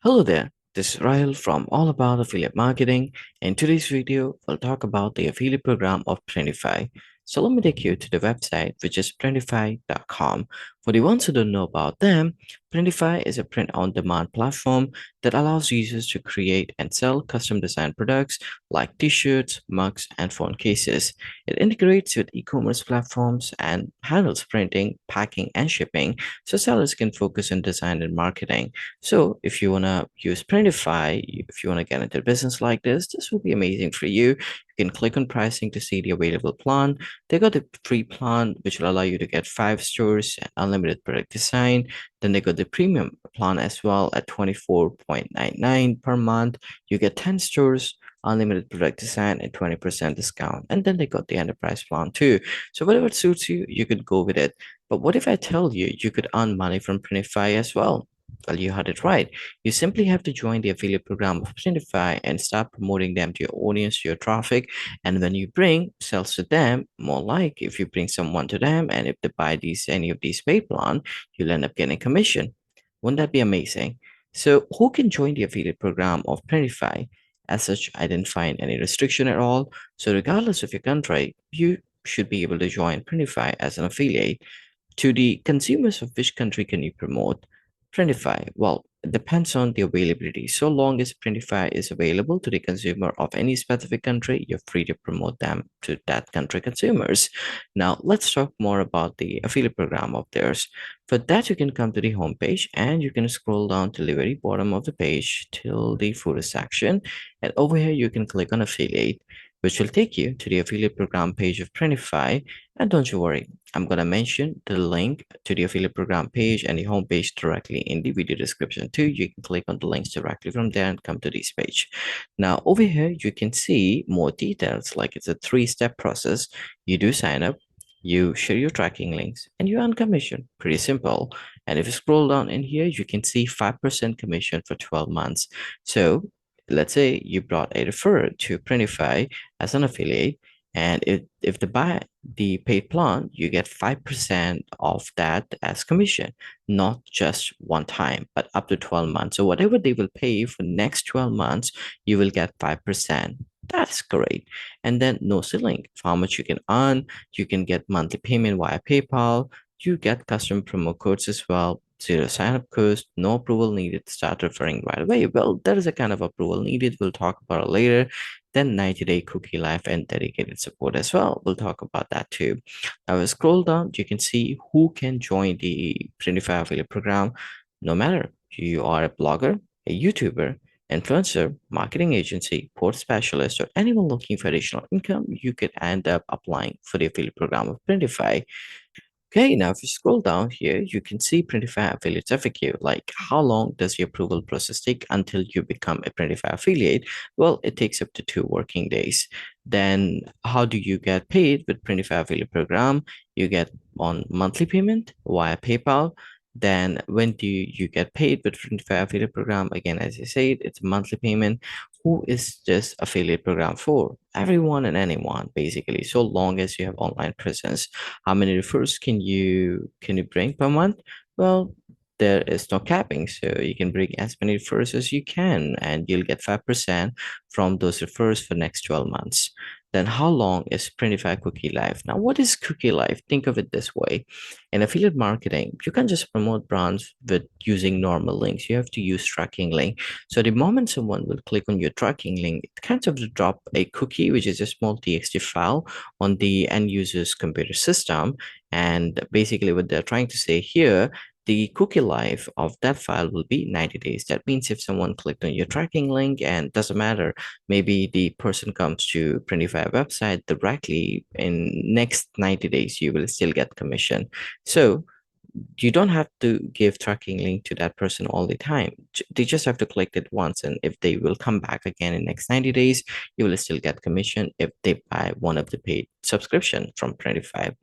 Hello there, this is Rahul from All About Affiliate Marketing. In today's video, we'll talk about the affiliate program of Printify. So let me take you to the website, which is printify.com. For the ones who don't know about them, Printify is a print-on-demand platform that allows users to create and sell custom designed products like t-shirts, mugs, and phone cases. It integrates with e-commerce platforms and handles printing, packing, and shipping, so sellers can focus on design and marketing. So if you want to use Printify, if you want to get into business like this will be amazing for you. You can click on pricing to see the available plan. They got the free plan, which will allow you to get 5 stores and unlimited product design. Then they got the premium plan as well at 24.99 per month. You get 10 stores, unlimited product design, and 20% discount. And then they got the enterprise plan too. So whatever suits you, you could go with it. But what if I tell you you could earn money from Printify as well? Well, you heard it right. You simply have to join the affiliate program of Printify and start promoting them to your audience, to your traffic. And when you bring sales to them, more like if you bring someone to them and if they buy any of these paid plan, you'll end up getting commission. Wouldn't that be amazing? So who can join the affiliate program of Printify? As such, I didn't find any restriction at all. So regardless of your country, you should be able to join Printify as an affiliate. To the consumers of which country can you promote? Printify. Well, it depends on the availability. So long as Printify is available to the consumer of any specific country, you're free to promote them to that country consumers. Now, let's talk more about the affiliate program of theirs. For that, you can come to the homepage and you can scroll down to the very bottom of the page till the footer section. And over here, you can click on affiliate, which will take you to the affiliate program page of Printify. And don't you worry, I'm going to mention the link to the affiliate program page and the homepage directly in the video description too. You can click on the links directly from there and come to this page. Now over here, you can see more details, like it's a 3-step process. You do sign up, you share your tracking links, and you earn commission. Pretty simple. And if you scroll down in here, you can see 5% commission for 12 months. So let's say you brought a referrer to Printify as an affiliate, and if they buy the paid plan, you get 5% of that as commission, not just one time, but up to 12 months. So whatever they will pay for next 12 months, you will get 5%. That's great. And then no ceiling for how much you can earn. You can get monthly payment via PayPal. You get custom promo codes as well. Zero sign-up cost, no approval needed. Start referring right away. Well, there is a kind of approval needed. We'll talk about it later. Then 90-day cookie life and dedicated support as well. We'll talk about that too. Now, we scroll down, you can see who can join the Printify affiliate program. No matter you are a blogger, a YouTuber, influencer, marketing agency, port specialist, or anyone looking for additional income, you could end up applying for the affiliate program of Printify. Okay, now if you scroll down here, you can see Printify affiliate FAQ. Like, how long does the approval process take until you become a Printify affiliate? Well, it takes up to 2 working days. Then, how do you get paid with Printify affiliate program? You get on monthly payment via PayPal. Then, when do you get paid with Printify affiliate program? Again, as I said, it's a monthly payment. Who is this affiliate program for? Everyone and anyone, basically, so long as you have online presence. How many refers can you bring per month? Well, there is no capping, so you can bring as many refers as you can, and you'll get 5% from those refers for next 12 months. Then how long is Printify cookie life? Now, what is cookie life? Think of it this way. In affiliate marketing, you can't just promote brands with using normal links. You have to use tracking link. So the moment someone will click on your tracking link, it kind of drop a cookie, which is a small txt file on the end user's computer system. And basically what they're trying to say here, the cookie life of that file will be 90 days. That means if someone clicked on your tracking link, and doesn't matter, maybe the person comes to Printify website directly, in next 90 days, you will still get commission. So you don't have to give tracking link to that person all the time. They just have to click it once, and if they will come back again in next 90 days, you will still get commission if they buy one of the paid subscription from Printify.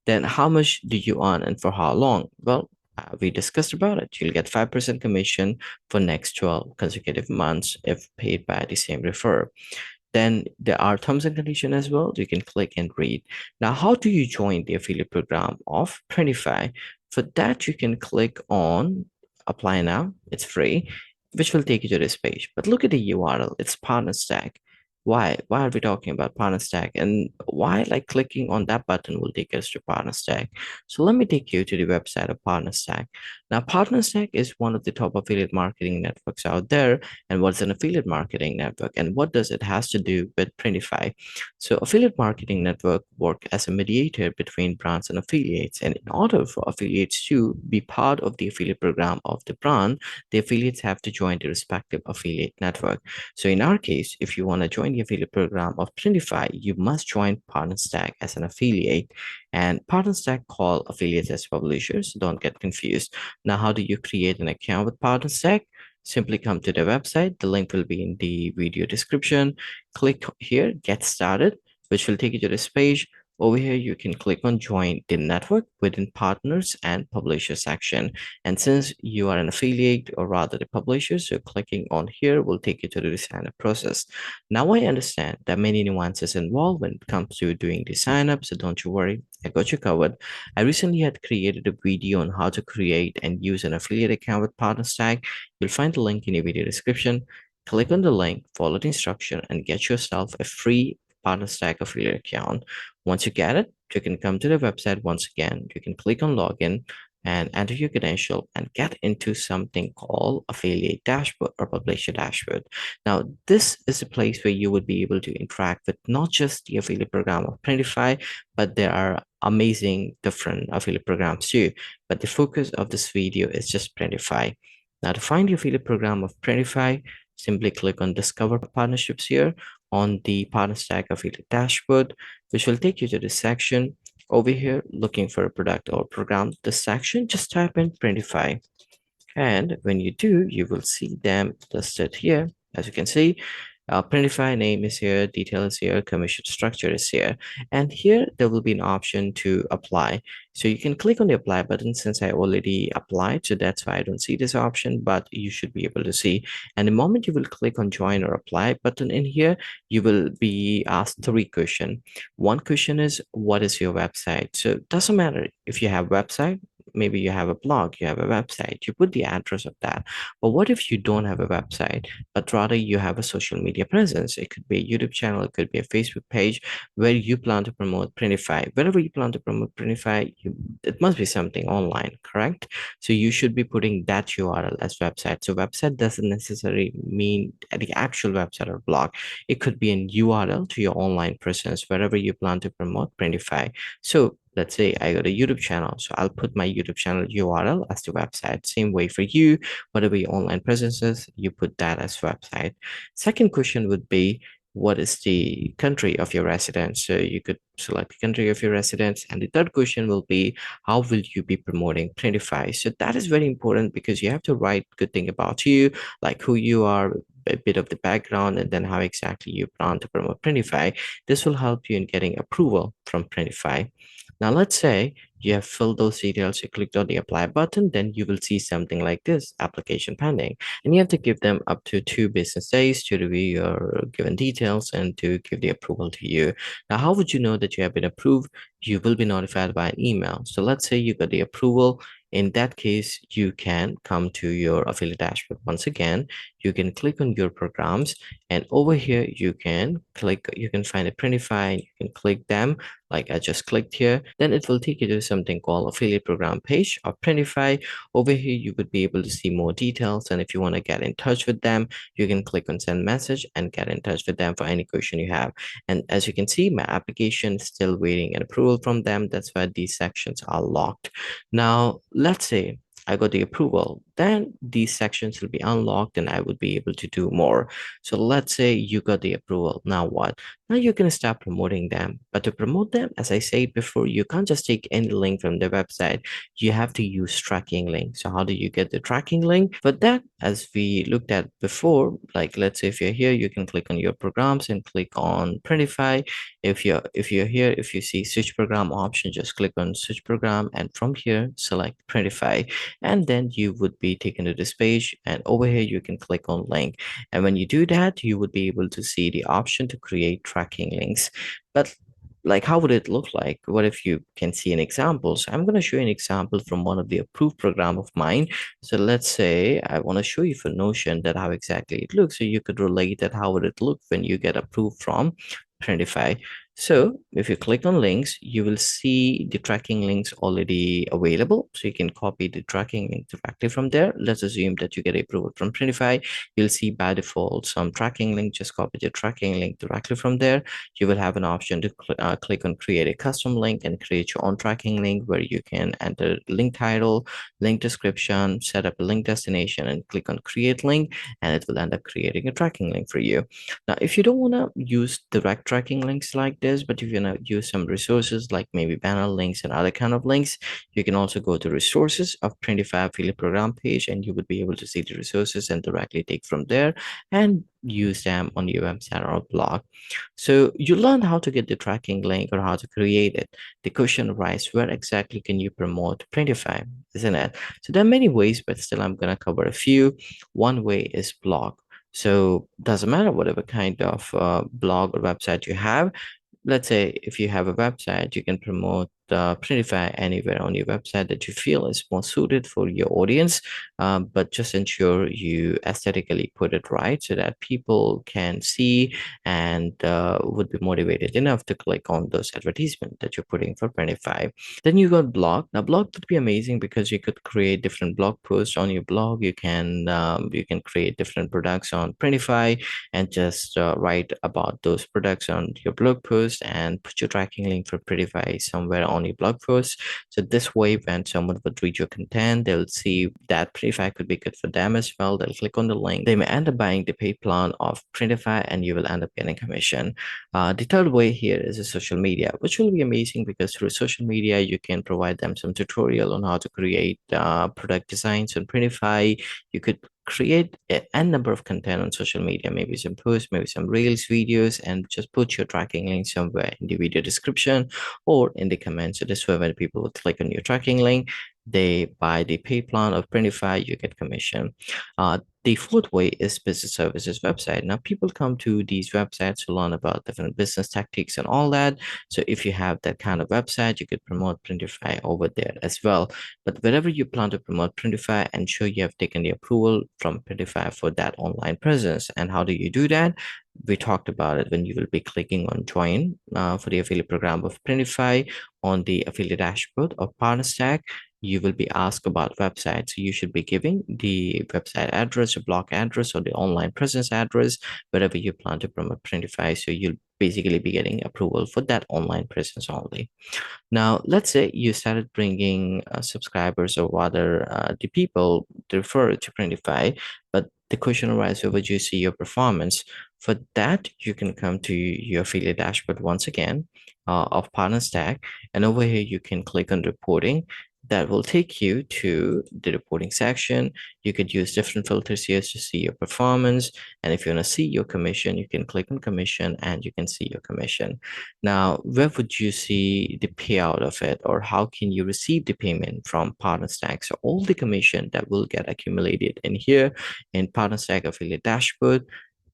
Then how much do you earn and for how long? Well, we discussed about it. You'll get 5% commission for next 12 consecutive months if paid by the same referrer. Then there are terms and conditions as well. You can click and read. Now, how do you join the affiliate program of Printify? For that, you can click on apply now. It's free. which will take you to this page. But look at the URL, it's partner stack. Why are we talking about partner stack, and why like clicking on that button will take us to partner stack? So let me take you to the website of partner stack. Now partner stack is one of the top affiliate marketing networks out there. And what's an affiliate marketing network, and what does it has to do with Printify? So affiliate marketing network work as a mediator between brands and affiliates, and in order for affiliates to be part of the affiliate program of the brand, the affiliates have to join the respective affiliate network. So in our case, if you want to join the affiliate program of Printify, you must join Partner Stack as an affiliate. And Partner Stack call affiliates as publishers. Don't get confused. Now, how do you create an account with Partner Stack? Simply come to the website. The link will be in the video description. Click here, get started, which will take you to this page. Over here, you can click on join the network within partners and publisher section. And since you are an affiliate, or rather the publisher, so clicking on here will take you to the sign up process. Now I understand that many nuances involved when it comes to doing the sign up, so don't you worry, I got you covered. I recently had created a video on how to create and use an affiliate account with PartnerStack. You'll find the link in the video description. Click on the link, follow the instruction, and get yourself a free PartnerStack affiliate account. Once you get it, you can come to the website once again. You can click on login and enter your credential and get into something called affiliate dashboard or publisher dashboard. Now, this is a place where you would be able to interact with not just the affiliate program of Printify, but there are amazing different affiliate programs too. But the focus of this video is just Printify. Now, to find the affiliate program of Printify, simply click on Discover Partnerships here on the Partner Stack affiliate dashboard, which will take you to this section. Over here, looking for a product or program, this section, just type in Printify. And when you do, you will see them listed here. As you can see, Printify name is here, detail is here, commission structure is here. And here there will be an option to apply. So you can click on the apply button. Since I already applied, so that's why I don't see this option, but you should be able to see. And the moment you will click on join or apply button in here, you will be asked three questions. One question is, what is your website? So it doesn't matter if you have website, maybe you have a blog, you have a website, you put the address of that. But what if you don't have a website, but rather you have a social media presence? It could be a YouTube channel, it could be a Facebook page where you plan to promote Printify. Wherever you plan to promote Printify, it must be something online, correct? So you should be putting that URL as website. So website doesn't necessarily mean the actual website or blog. It could be an URL to your online presence wherever you plan to promote Printify. So let's say I got a YouTube channel, so I'll put my YouTube channel URL as the website. Same way for you, whatever your online presence is, you put that as website. Second question would be, what is the country of your residence? So you could select the country of your residence. And the third question will be, how will you be promoting Printify? So that is very important because you have to write good thing about you, like who you are, a bit of the background, and then how exactly you plan to promote Printify. This will help you in getting approval from Printify. Now, let's say you have filled those details, you clicked on the apply button, then you will see something like this, application pending. And you have to give them up to 2 business days to review your given details and to give the approval to you. Now, how would you know that you have been approved? You will be notified by an email. So let's say you got the approval. In that case, you can come to your affiliate dashboard. Once again, you can click on your programs, and over here you can find a Printify, you can click them like I just clicked here. Then it will take you to something called affiliate program page of Printify. Over here, you would be able to see more details. And if you want to get in touch with them, you can click on send message and get in touch with them for any question you have. And as you can see, my application is still waiting an approval from them. That's why these sections are locked. Now, let's say I got the approval, then these sections will be unlocked and I would be able to do more. So let's say you got the approval. Now what? Now you can start promoting them. But to promote them, as I said before, you can't just take any link from the website. You have to use tracking link. So how do you get the tracking link? For that, as we looked at before, like let's say if you're here, you can click on your programs and click on Printify. If you're here, if you see switch program option, just click on switch program, and from here select Printify, and then you would be taken to this page, and over here you can click on link. And when you do that, you would be able to see the option to create tracking links. But like, how would it look like? What if you can see an example? So I'm going to show you an example from one of the approved program of mine. So let's say I want to show you for Notion that how exactly it looks. So you could relate that how would it look when you get approved from Printify. So if you click on links, you will see the tracking links already available. So you can copy the tracking link directly from there. Let's assume that you get approval from Printify. You'll see by default some tracking link. Just copy the tracking link directly from there. You will have an option to click on create a custom link and create your own tracking link where you can enter link title, link description, set up a link destination, and click on create link, and it will end up creating a tracking link for you. Now, if you don't want to use direct tracking links like this, but if you want to use some resources like maybe banner links and other kind of links, you can also go to resources of Printify affiliate program page, and you would be able to see the resources and directly take from there and use them on your website or blog. So you learned how to get the tracking link or how to create it. The question arises, where exactly can you promote Printify, isn't it? So there are many ways, but still I'm going to cover a few. One way is blog. So doesn't matter whatever kind of blog or website you have. Let's say if you have a website, you can promote Printify anywhere on your website that you feel is more suited for your audience, but just ensure you aesthetically put it right so that people can see and would be motivated enough to click on those advertisements that you're putting for Printify. Then you got blog. Now blog would be amazing because you could create different blog posts on your blog. You can create different products on Printify and just write about those products on your blog post and put your tracking link for Printify somewhere on your blog post. So this way, when someone would read your content, they'll see that Printify could be good for them as well. They'll click on the link. They may end up buying the paid plan of Printify, and you will end up getting commission. The third way here is a social media, which will be amazing because through social media, you can provide them some tutorial on how to create product designs on Printify. You could create a number of content on social media, maybe some posts, maybe some reels, videos, and just put your tracking link somewhere in the video description or in the comments. So this way, when people will click on your tracking link, they buy the paid plan of Printify, you get commission. The fourth way is business services website. Now, people come to these websites to learn about different business tactics and all that. So if you have that kind of website, you could promote Printify over there as well. But wherever you plan to promote Printify, ensure you have taken the approval from Printify for that online presence. And how do you do that? We talked about it when you will be clicking on join for the affiliate program of Printify on the affiliate dashboard of PartnerStack. You will be asked about websites. So you should be giving the website address, a blog address, or the online presence address, wherever you plan to promote Printify. So you'll basically be getting approval for that online presence only. Now, let's say you started bringing subscribers or rather the people to refer to Printify, but the question arises, where would you see your performance? For that, you can come to your affiliate dashboard once again of Partner Stack, and over here you can click on reporting. That will take you to the reporting section. You could use different filters here to see your performance. And if you want to see your commission, you can click on commission and you can see your commission. Now, where would you see the payout of it, or how can you receive the payment from PartnerStack? So all the commission that will get accumulated in here in PartnerStack affiliate dashboard,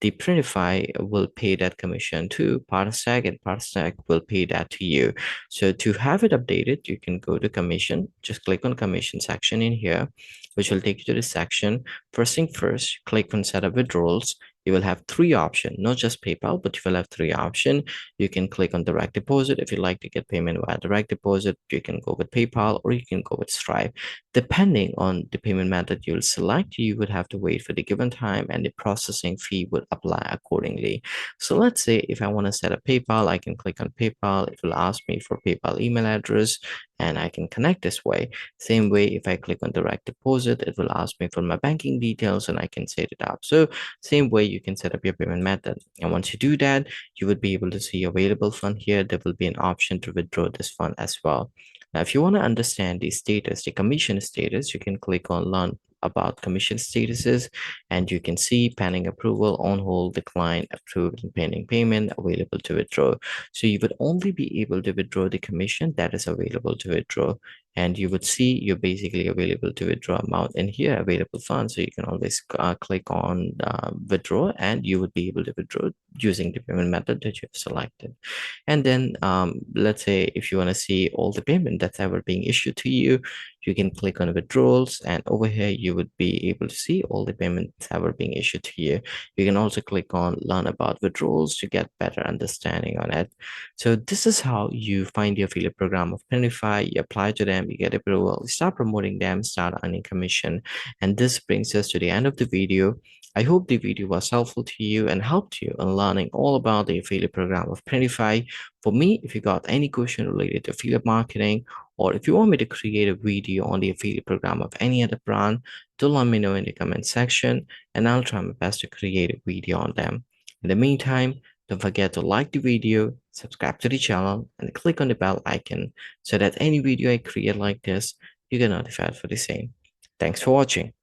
the Printify will pay that commission to PartnerStack, and PartnerStack will pay that to you. So to have it updated, you can go to commission, just click on commission section in here, which will take you to this section. First thing first, click on set up withdrawals. You will have three options, not just PayPal, but you will have three options. You can click on direct deposit. If you like to get payment via direct deposit, you can go with PayPal or you can go with Stripe. Depending on the payment method you'll select, you would have to wait for the given time and the processing fee would apply accordingly. So let's say if I want to set up PayPal, I can click on PayPal. It will ask me for PayPal email address and I can connect this way. Same way, if I click on direct deposit, it will ask me for my banking details and I can set it up. So same way you can set up your payment method. And once you do that, you would be able to see available fund here. There will be an option to withdraw this fund as well. Now, if you want to understand the status, the commission status, you can click on learn about commission statuses and you can see pending approval, on hold, decline, approved, and pending payment available to withdraw. So you would only be able to withdraw the commission that is available to withdraw. and you would see you're basically available to withdraw amount in here, available funds. So you can always click on withdraw, and you would be able to withdraw using the payment method that you've selected. And then let's say if you want to see all the payment that's ever being issued to you, you can click on withdrawals, and over here you would be able to see all the payments ever being issued to you. You can also click on learn about withdrawals to get better understanding on it. So this is how you find the affiliate program of Printify. You apply to them, you get approval, you start promoting them, start earning commission. And this brings us to the end of the video. I hope the video was helpful to you and helped you in learning all about the affiliate program of Printify. For me, if you got any question related to affiliate marketing, or if you want me to create a video on the affiliate program of any other brand, do let me know in the comment section, and I'll try my best to create a video on them. In the meantime, don't forget to like the video, subscribe to the channel, and click on the bell icon so that any video I create like this, you get notified for the same. Thanks for watching.